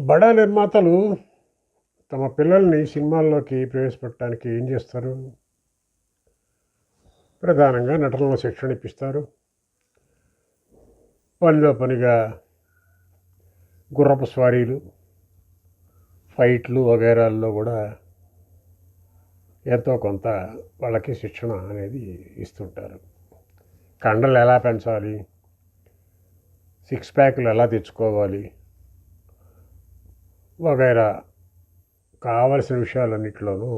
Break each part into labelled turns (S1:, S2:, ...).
S1: బడా నిర్మాతలు తమ పిల్లల్ని సినిమాల్లోకి ప్రవేశపెట్టడానికి ఏం చేస్తారు? ప్రధానంగా నటనలో శిక్షణ ఇప్పిస్తారు. పనిలో పనిగా గుర్రపు స్వారీలు, ఫైట్లు వగైరాల్లో కూడా ఎంతో కొంత వాళ్ళకి శిక్షణ అనేది ఇస్తుంటారు. కండలు ఎలా పెంచాలి, సిక్స్ ప్యాక్లు ఎలా తెచ్చుకోవాలి వగైరా కావలసిన విషయాలన్నిటిలోనూ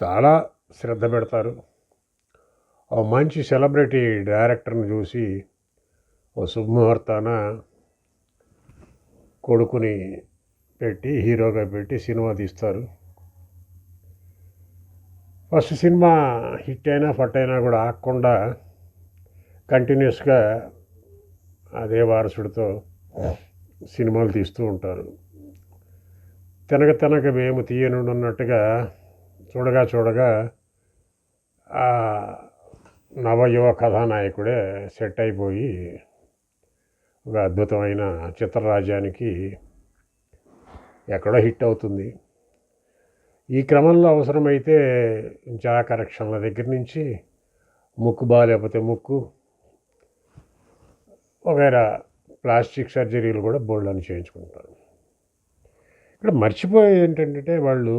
S1: చాలా శ్రద్ధ పెడతారు. ఓ మంచి సెలబ్రిటీ డైరెక్టర్ని చూసి ఓ శుభముహూర్తాన కొడుకుని పెట్టి హీరోగా పెట్టి సినిమా తీస్తారు. ఫస్ట్ సినిమా హిట్ అయినా ఫట్ అయినా కూడా ఆగకుండా కంటిన్యూస్గా అదే వారసుడితో సినిమాలు తీస్తూ ఉంటారు. తినక మేము తీయనున్నట్టుగా చూడగా ఆ నవయువ కథానాయకుడే సెట్ అయిపోయి ఒక అద్భుతమైన చిత్రరాజ్యానికి ఎక్కడో హిట్ అవుతుంది. ఈ క్రమంలో అవసరమైతే జా కరెక్షన్ల దగ్గర నుంచి ముక్కు బాగాలేకపోతే ముక్కు వగైరా ప్లాస్టిక్ సర్జరీలు కూడా బోల్డని చేయించుకుంటారు. ఇక్కడ మర్చిపోయేది ఏంటంటే వాళ్ళు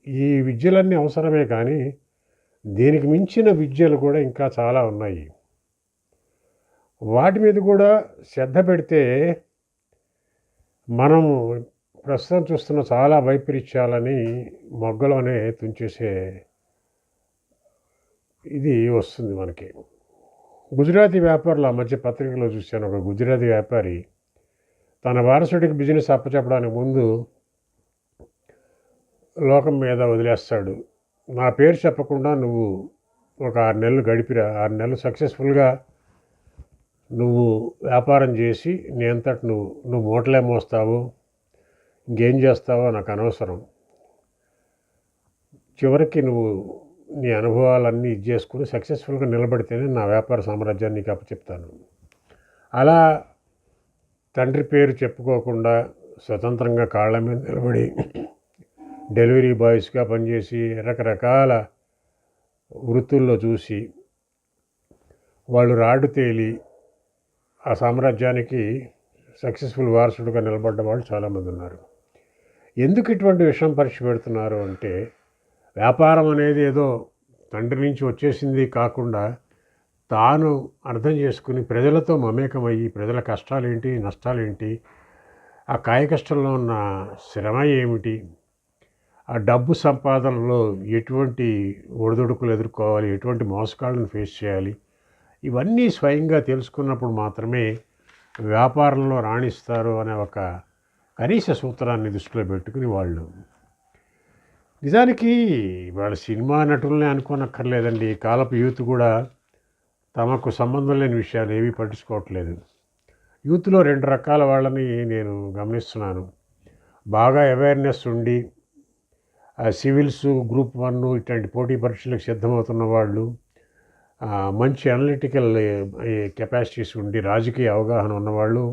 S1: ఈ విద్యలన్నీ అవసరమే, కానీ దీనికి మించిన విద్యలు కూడా ఇంకా చాలా ఉన్నాయి. వాటి మీద కూడా శ్రద్ధ పెడితే మనము ప్రస్తుతం చూస్తున్న చాలా వైపరీత్యాలని మొగ్గలోనే తుంచేసే ఇది వస్తుంది మనకి. గుజరాతీ వ్యాపారులు ఆ మధ్య పత్రికలో చూశాను. ఒక గుజరాతీ వ్యాపారి తన వారసుడికి బిజినెస్ అప్పచెప్పడానికి ముందు లోకం మీద వదిలేస్తాడు. నా పేరు చెప్పకుండా నువ్వు ఒక 6 నెలలు గడిపిరా, 6 నెలలు సక్సెస్ఫుల్గా నువ్వు వ్యాపారం చేసి నీ అంతటి నువ్వు మూటలే మోస్తావు, ఇంకేం చేస్తావో నాకు అనవసరం. చివరికి నువ్వు నీ అనుభవాలన్నీ ఇది చేసుకుని సక్సెస్ఫుల్గా నిలబడితేనే నా వ్యాపార సామ్రాజ్యాన్ని నీకు అప్పచెప్తాను. అలా తండ్రి పేరు చెప్పుకోకుండా స్వతంత్రంగా కాళ్ళ మీద నిలబడి డెలివరీ బాయ్స్గా పనిచేసి రకరకాల వృత్తుల్లో చూసి వాళ్ళు రాడు తేలి ఆ సామ్రాజ్యానికి సక్సెస్ఫుల్ వారసుడుగా నిలబడ్డ వాళ్ళు చాలామంది ఉన్నారు. ఎందుకు ఇటువంటి విషయం పరీక్ష పెడుతున్నారు అంటే, వ్యాపారం అనేది ఏదో తండ్రి నుంచి వచ్చేసింది కాకుండా తాను అర్థం చేసుకుని ప్రజలతో మమేకమయ్యి ప్రజల కష్టాలేంటి, నష్టాలేంటి, ఆ కాయ కష్టంలో ఉన్న శ్రమ ఏమిటి, ఆ డబ్బు సంపాదనలో ఎటువంటి ఒడిదుడుకులు ఎదుర్కోవాలి, ఎటువంటి మోసగాళ్ళను ఫేస్ చేయాలి, ఇవన్నీ స్వయంగా తెలుసుకున్నప్పుడు మాత్రమే వ్యాపారంలో రాణిస్తారు అనే ఒక కనీస సూత్రాన్ని దృష్టిలో పెట్టుకుని వాళ్ళు నిజానికి వాళ్ళ సినిమా నటులనే అనుకోనక్కర్లేదండి. కాలపు యూత్ కూడా తమకు సంబంధం లేని విషయాలు ఏమీ పట్టించుకోవట్లేదు. యూత్లో 2 రకాల వాళ్ళని నేను గమనిస్తున్నాను. బాగా అవేర్నెస్ ఉండి సివిల్స్, గ్రూప్ 1 ఇట్లాంటి పోటీ పరీక్షలకు సిద్ధమవుతున్న వాళ్ళు, మంచి అనలిటికల్ కెపాసిటీస్ ఉండి రాజకీయ అవగాహన ఉన్నవాళ్ళు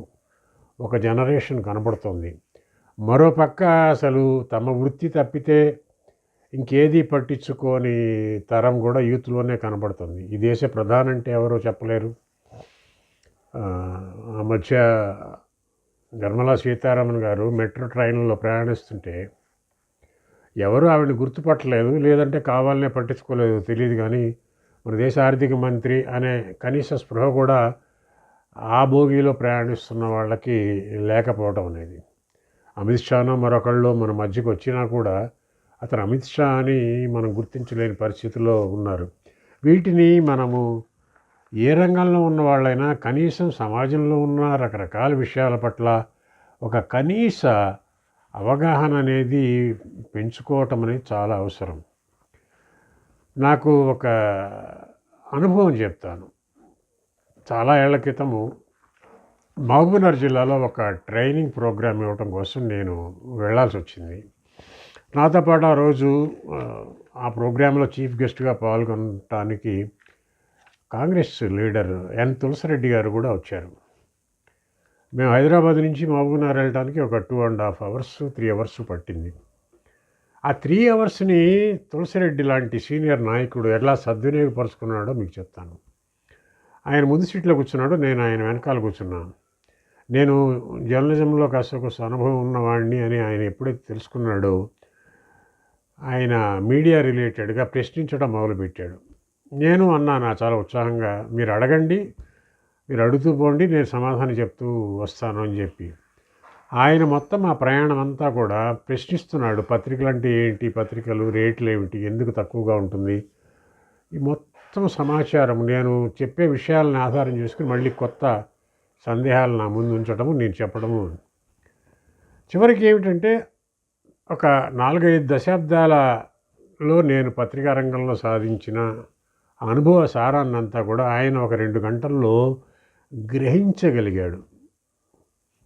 S1: ఒక జనరేషన్ కనబడుతుంది. మరోపక్క అసలు తమ వృత్తి తప్పితే ఇంకేది పట్టించుకోని తరం కూడా యూత్లోనే కనబడుతుంది. ఈ దేశ ప్రధాని అంటే ఎవరో చెప్పలేరు. ఆ మధ్య నిర్మలా సీతారామన్ గారు మెట్రో ట్రైన్లో ప్రయాణిస్తుంటే ఎవరు ఆవిడని గుర్తుపట్టలేదు, లేదంటే కావాలనే పట్టించుకోలేదు తెలియదు, కానీ మన దేశ ఆర్థిక మంత్రి అనే కనీస స్పృహ కూడా ఆ బోగీలో ప్రయాణిస్తున్న వాళ్ళకి లేకపోవడం అనేది. అమిత్ షానో మరొకళ్ళు మన మధ్యకు వచ్చినా కూడా అతను అమిత్ షా అని మనం గుర్తించలేని పరిస్థితుల్లో ఉన్నారు. వీటిని మనము ఏ రంగంలో ఉన్న వాళ్ళైనా కనీసం సమాజంలో ఉన్న రకరకాల విషయాల పట్ల ఒక కనీస అవగాహన అనేది పెంచుకోవటం అనేది చాలా అవసరం. నాకు ఒక అనుభవం చెప్తాను. చాలా ఏళ్ల క్రితము మహబూబ్నగర్ జిల్లాలో ఒక ట్రైనింగ్ ప్రోగ్రామ్ ఇవ్వటం కోసం నేను వెళ్ళాల్సి వచ్చింది. నాతో పాటు ఆ రోజు ఆ ప్రోగ్రాంలో చీఫ్ గెస్ట్గా పాల్గొనడానికి కాంగ్రెస్ లీడర్ ఎన్ తులసిరెడ్డి గారు కూడా వచ్చారు. మేము హైదరాబాద్ నుంచి మహబూబ్నగర్ వెళ్ళడానికి ఒక 2.5 అవర్స్ 3 అవర్స్ పట్టింది. ఆ 3 అవర్స్ని తులసిరెడ్డి లాంటి సీనియర్ నాయకుడు ఎలా సద్వినియోగపరుచుకున్నాడో మీకు చెప్తాను. ఆయన ముందు సీట్లో కూర్చున్నాడు, నేను ఆయన వెనకాల కూర్చున్నాను. నేను జర్నలిజంలో కాస్త అనుభవం ఉన్నవాడిని అని ఆయన ఎప్పుడైతే తెలుసుకున్నాడో ఆయన మీడియా రిలేటెడ్గా ప్రశ్నించడం మొదలుపెట్టాడు. నేను అన్నాను చాలా ఉత్సాహంగా, మీరు అడగండి, మీరు అడుగుతూ పోండి, నేను సమాధానం చెప్తూ వస్తాను అని చెప్పి. ఆయన మొత్తం ఆ ప్రయాణం అంతా కూడా ప్రశ్నిస్తున్నాడు. పత్రికలు అంటే ఏంటి, పత్రికలు రేట్లు ఏమిటి, ఎందుకు తక్కువగా ఉంటుంది, ఈ మొత్తం సమాచారం నేను చెప్పే విషయాలను ఆధారం చేసుకుని మళ్ళీ కొత్త సందేహాలు నా ముందు ఉంచడము, నేను చెప్పడము. చివరికి ఏమిటంటే ఒక 4-5 దశాబ్దాలలో నేను పత్రికా రంగంలో సాధించిన అనుభవ సారాన్నంతా కూడా ఆయన ఒక 2 గంటల్లో గ్రహించగలిగాడు.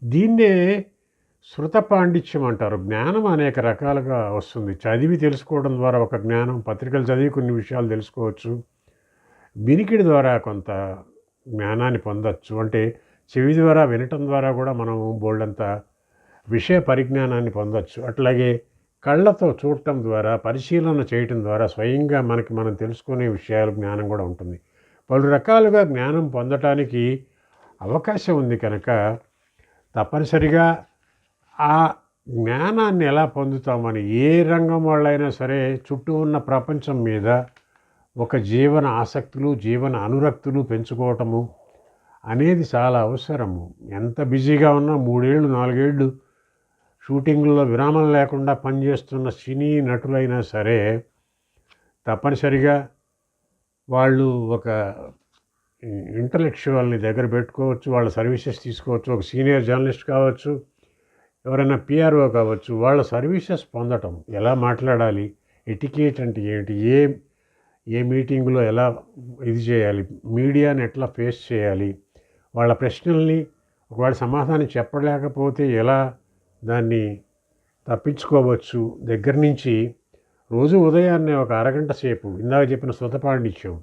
S1: దీన్నే శృత పాండిత్యం అంటారు. జ్ఞానం అనేక రకాలుగా వస్తుంది. చదివి తెలుసుకోవడం ద్వారా ఒక జ్ఞానం, పత్రికలు చదివి కొన్ని విషయాలు తెలుసుకోవచ్చు, వినికిడి ద్వారా కొంత జ్ఞానాన్ని పొందవచ్చు. అంటే చెవి ద్వారా వినటం ద్వారా కూడా మనం బోల్డంత విషయ పరిజ్ఞానాన్ని పొందవచ్చు. అట్లాగే కళ్ళతో చూడటం ద్వారా, పరిశీలన చేయటం ద్వారా స్వయంగా మనం తెలుసుకునే విషయాలు జ్ఞానం కూడా ఉంటుంది. పలు రకాలుగా జ్ఞానం పొందటానికి అవకాశం ఉంది కనుక తప్పనిసరిగా ఆ జ్ఞానాన్ని ఎలా పొందుతామని ఏ రంగం వాళ్ళైనా సరే చుట్టూ ఉన్న ప్రపంచం మీద ఒక జీవన ఆసక్తులు, జీవన అనురక్తులు పెంచుకోవటము అనేది చాలా అవసరము. ఎంత బిజీగా ఉన్నా 3 ఏళ్ళు 4 ఏళ్ళు షూటింగ్లో విరామం లేకుండా పనిచేస్తున్న సినీ నటులైనా సరే తప్పనిసరిగా వాళ్ళు ఒక ఇంటలెక్చువల్ని దగ్గర పెట్టుకోవచ్చు, వాళ్ళ సర్వీసెస్ తీసుకోవచ్చు. ఒక సీనియర్ జర్నలిస్ట్ కావచ్చు, ఎవరైనా పిఆర్ఓ కావచ్చు, వాళ్ళ సర్వీసెస్ పొందటం, ఎలా మాట్లాడాలి, ఎటికేట్ అంటే ఏంటి, ఏ మీటింగ్లో ఎలా ఇది చేయాలి, మీడియాని ఎట్లా ఫేస్ చేయాలి, వాళ్ళ ప్రశ్నల్ని ఒకవేళ సమాధానం చెప్పలేకపోతే ఎలా దాన్ని తప్పించుకోవచ్చు దగ్గర నుంచి రోజు ఉదయాన్నే ఒక అరగంట సేపు ఇందాక చెప్పిన శృత పాండిత్యం.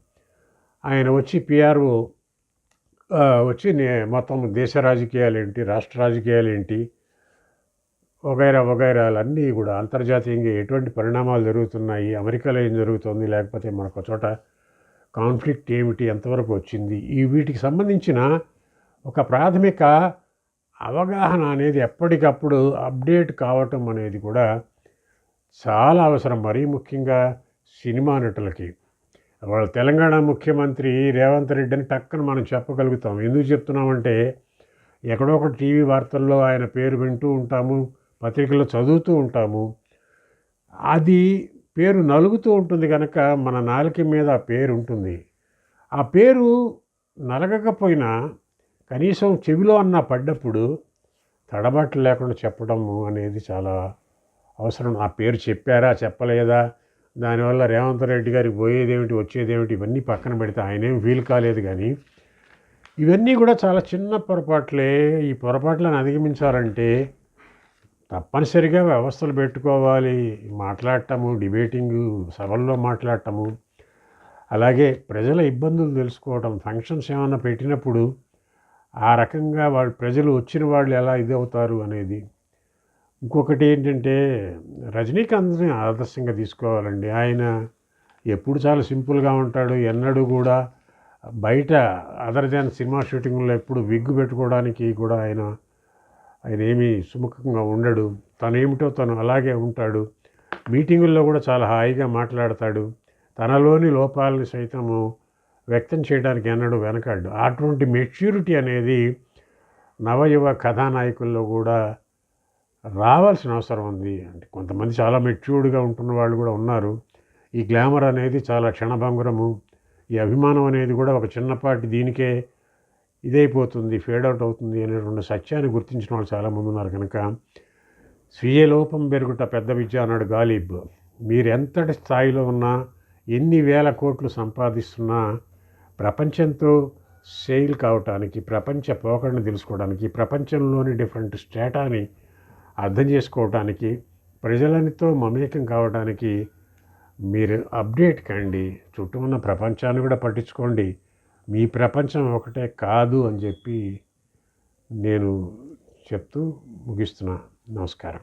S1: ఆయన వచ్చి పిఆర్ఓ వచ్చి మొత్తం దేశ రాజకీయాలు ఏంటి, రాష్ట్ర రాజకీయాలు ఏంటి, వగైరాలన్నీ కూడా అంతర్జాతీయంగా ఎటువంటి పరిణామాలు జరుగుతున్నాయి, అమెరికాలో ఏం జరుగుతుంది, లేకపోతే మనకు చోట కాన్ఫ్లిక్ట్ ఏమిటి, ఎంతవరకు వచ్చింది, వీటికి సంబంధించిన ఒక ప్రాథమిక అవగాహన అనేది ఎప్పటికప్పుడు అప్డేట్ కావటం అనేది కూడా చాలా అవసరం. మరీ ముఖ్యంగా సినిమా నటులకి. వాళ్ళ తెలంగాణ ముఖ్యమంత్రి రేవంత్ రెడ్డి అని టక్కన మనం చెప్పగలుగుతాం. ఎందుకు చెప్తున్నామంటే ఎక్కడో ఒక టీవీ వార్తల్లో ఆయన పేరు వింటూ ఉంటాము, పత్రికల్లో చదువుతూ ఉంటాము. అది పేరు నలుగుతూ ఉంటుంది కనుక మన నాలుక మీద ఆ పేరు ఉంటుంది. ఆ పేరు నలగకపోయినా కనీసం చెవిలో అన్న పడ్డప్పుడు తడబాట్లు లేకుండా చెప్పడము అనేది చాలా అవసరం. ఆ పేరు చెప్పారా చెప్పలేదా, దానివల్ల రేవంత్ రెడ్డి గారికి పోయేదేమిటి వచ్చేదేమిటి ఇవన్నీ పక్కన పెడితే ఆయనేం ఫీల్ కాలేదు. కానీ ఇవన్నీ కూడా చాలా చిన్న పొరపాట్లే. ఈ పొరపాట్లను అధిగమించాలంటే తప్పనిసరిగా వ్యవస్థలు పెట్టుకోవాలి. మాట్లాడటము, డిబేటింగు, సభల్లో మాట్లాడటము, అలాగే ప్రజల ఇబ్బందులు తెలుసుకోవడం, ఫంక్షన్స్ ఏమైనా పెట్టినప్పుడు ఆ రకంగా ప్రజలు వచ్చిన వాళ్ళు ఎలా ఇది అవుతారు అనేది. ఇంకొకటి ఏంటంటే రజనీకాంత్ని ఆదర్శంగా తీసుకోవాలండి. ఆయన ఎప్పుడు చాలా సింపుల్గా ఉంటాడు. ఎన్నడూ కూడా బయట అదర్ దాన్ సినిమా షూటింగ్లో ఎప్పుడు విగ్గు పెట్టుకోవడానికి కూడా ఆయన ఏమీ సుముఖంగా ఉండడు. తనేమిటో తను అలాగే ఉంటాడు. మీటింగుల్లో కూడా చాలా హాయిగా మాట్లాడతాడు. తనలోని లోపాలని సైతము వ్యక్తం చేయడానికి ఎన్నడూ వెనకాడు. అటువంటి మెచ్యూరిటీ అనేది నవయువ కథానాయకుల్లో కూడా రావాల్సిన అవసరం ఉంది. అంటే కొంతమంది చాలా మెచ్యూర్డ్గా ఉంటున్న వాళ్ళు కూడా ఉన్నారు. ఈ గ్లామర్ అనేది చాలా క్షణభంగురము. ఈ అభిమానం అనేది కూడా ఒక చిన్నపాటి దీనికే ఇదైపోతుంది, ఫేడౌట్ అవుతుంది అనేటువంటి సత్యాన్ని గుర్తించిన వాళ్ళు చాలామంది ఉన్నారు. కనుక స్వీయ లోపం పెరుగుట పెద్ద విద్య అన్నాడు గాలిబ్. మీరు ఎంతటి స్థాయిలో ఉన్నా, ఎన్ని వేల కోట్లు సంపాదిస్తున్నా, ప్రపంచంతో సేల్ కావటానికి, ప్రపంచ పోకడని తెలుసుకోవడానికి, ప్రపంచంలోని డిఫరెంట్ స్టేటాని అర్థం చేసుకోవటానికి, ప్రజలతో మమేకం కావడానికి మీరు అప్డేట్ కండి. చుట్టూ ఉన్న ప్రపంచాన్ని కూడా పట్టించుకోండి. మీ ప్రపంచం ఒకటే కాదు అని చెప్పి నేను చెప్తూ ముగిస్తున్నా. నమస్కారం.